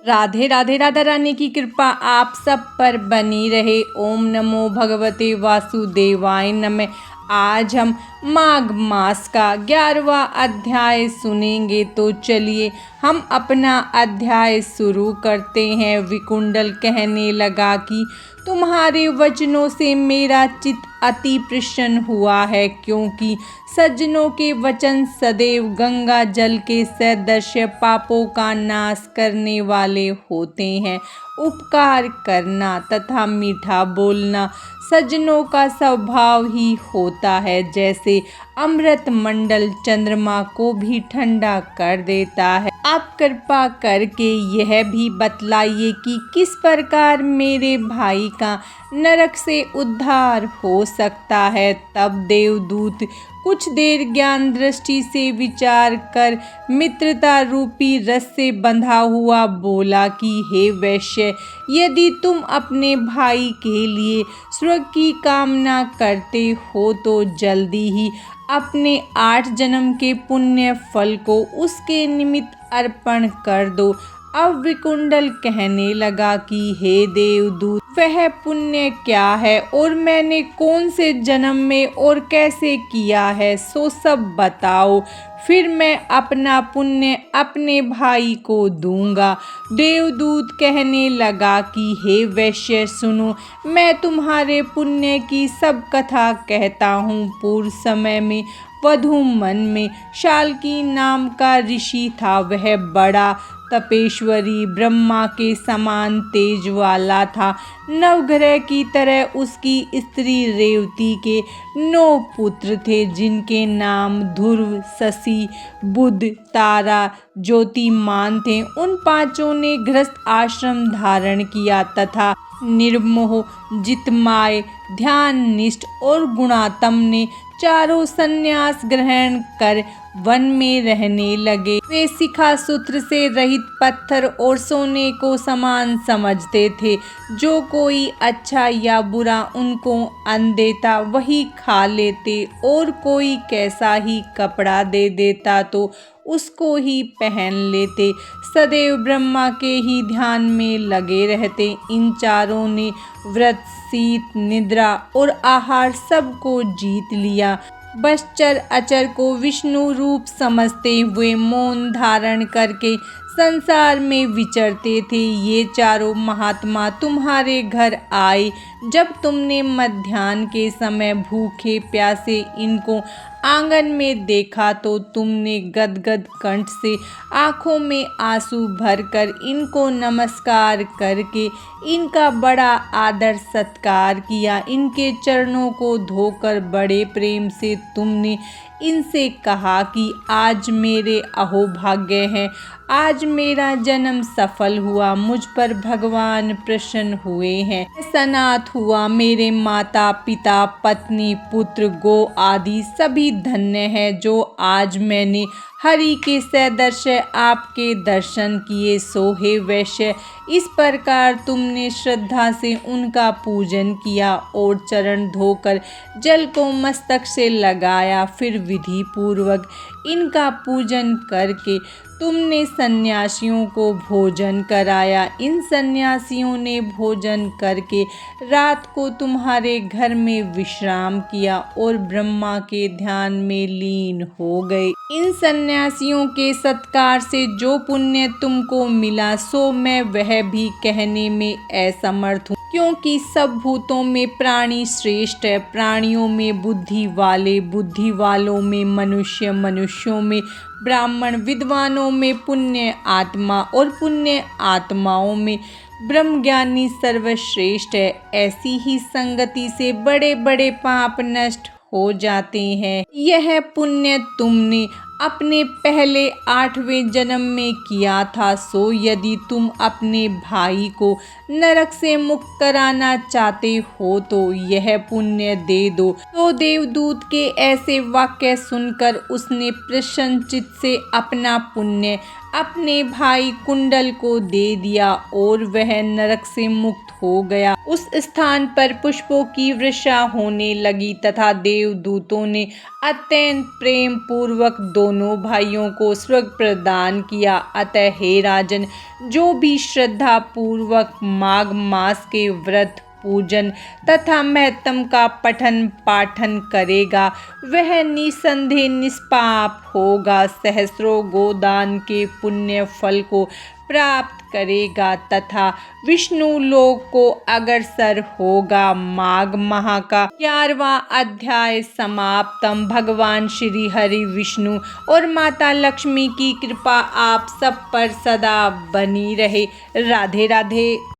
राधे राधे। राधा रानी की कृपा आप सब पर बनी रहे। ओम नमो भगवते वासुदेवाय नमः। आज हम माघ मास का 11वां अध्याय सुनेंगे। तो चलिए हम अपना अध्याय शुरू करते हैं। विकुंडल कहने लगा कि तुम्हारे वचनों से मेरा चित्त अति प्रसन्न हुआ है, क्योंकि सज्जनों के वचन सदैव गंगा जल के सदृश पापों का नाश करने वाले होते हैं। उपकार करना तथा मीठा बोलना सज्जनों का स्वभाव ही होता है, जैसे अमृत मंडल चंद्रमा को भी ठंडा कर देता है। आप कृपा करके यह भी बतलाइए कि किस प्रकार मेरे भाई का नरक से उद्धार हो सकता है। तब देवदूत कुछ देर ज्ञान दृष्टि से विचार कर मित्रता रूपी रस से बंधा हुआ बोला कि हे वैश्य, यदि तुम अपने भाई के लिए स्वर्ग की कामना करते हो तो जल्दी ही अपने 8 जन्म के पुण्य फल को उसके निमित्त अर्पण कर दो। अब विकुंडल कहने लगा कि हे देवदूत, वह पुण्य क्या है और मैंने कौन से जन्म में और कैसे किया है, सो सब बताओ, फिर मैं अपना पुण्य अपने भाई को दूंगा। देवदूत कहने लगा कि हे वैश्य सुनो, मैं तुम्हारे पुण्य की सब कथा कहता हूँ। पूर्व समय में वधूमन में शाल्की नाम का ऋषि था। वह बड़ा तपेश्वरी ब्रह्मा के समान तेज वाला था। नवग्रह की तरह उसकी स्त्री रेवती के 9 पुत्र थे, जिनके नाम ध्रुव, शशि, बुध, तारा, ज्योतिमान थे। उन पांचों ने गृहस्थ आश्रम धारण किया तथा निर्मोह, जितमाय, ध्याननिष्ठ और गुणात्म ने चारों संन्यास ग्रहण कर वन में रहने लगे। वे शिखा सूत्र से रहित पत्थर और सोने को समान समझते थे। जो कोई अच्छा या बुरा उनको अन्न देता वही खा लेते, और कोई कैसा ही कपड़ा दे देता तो उसको ही पहन लेते। सदैव ब्रह्मा के ही ध्यान में लगे रहते। इन चारों ने व्रत, शीत, निद्रा और आहार सबको जीत लिया। बस चर अचर को विष्णु रूप समझते हुए मौन धारण करके संसार में विचरते थे। ये चारों महात्मा तुम्हारे घर आए जब तुमने मध्याह्न के समय भूखे प्यासे इनको आंगन में देखा, तो तुमने गदगद कंठ से आंखों में आंसू भरकर इनको नमस्कार करके इनका बड़ा आदर सत्कार किया। इनके चरणों को धोकर बड़े प्रेम से तुमने इनसे कहा कि आज मेरे अहोभाग्य हैं, आज मेरा जन्म सफल हुआ, मुझ पर भगवान प्रसन्न हुए हैं। सनाथ हुआ, मेरे माता पिता पत्नी पुत्र गो आदि सभी धन्य हैं, जो आज मैंने हरि के सदृश आपके दर्शन किए। सो हे वैश्य, इस प्रकार तुमने श्रद्धा से उनका पूजन किया और चरण धोकर जल को मस्तक से लगाया। फिर विधि पूर्वक इनका पूजन करके तुमने सन्यासियों को भोजन कराया। इन सन्यासियों ने भोजन करके रात को तुम्हारे घर में विश्राम किया और ब्रह्मा के ध्यान में लीन हो गए। इन सन्यासियों के सत्कार से जो पुण्य तुमको मिला, सो मैं वह भी कहने में असमर्थ हूँ, क्योंकि सब भूतों में प्राणी श्रेष्ठ है। प्राणियों में बुद्धि वाले, बुद्धि वालों में मनुष्य, मनुष्यों में ब्राह्मण, विद्वानों में पुण्य आत्मा और पुण्य आत्माओं में ब्रह्मज्ञानी सर्वश्रेष्ठ है। ऐसी ही संगति से बड़े बड़े पाप नष्ट हो जाते हैं। यह पुण्य तुमने अपने पहले 8वें जन्म में किया था। सो यदि तुम अपने भाई को नरक से मुक्त कराना चाहते हो तो यह पुण्य दे दो। तो देवदूत के ऐसे वाक्य सुनकर उसने प्रसन्नचित्त से अपना पुण्य अपने भाई कुंडल को दे दिया और वह नरक से मुक्त हो गया। उस स्थान पर पुष्पों की वर्षा होने लगी तथा देवदूतों ने अत्यंत प्रेम पूर्वक दोनों भाइयों को स्वर्ग प्रदान किया। अतः हे राजन, जो भी श्रद्धा पूर्वक माघ मास के व्रत पूजन तथा महत्म का पठन पाठन करेगा, वह निसंदेह निष्पाप होगा, सहस्रों गोदान के पुण्य फल को प्राप्त करेगा तथा विष्णु लोक को अग्रसर होगा। माघ माह का 11वां अध्याय समाप्तम। भगवान श्री हरि विष्णु और माता लक्ष्मी की कृपा आप सब पर सदा बनी रहे। राधे राधे।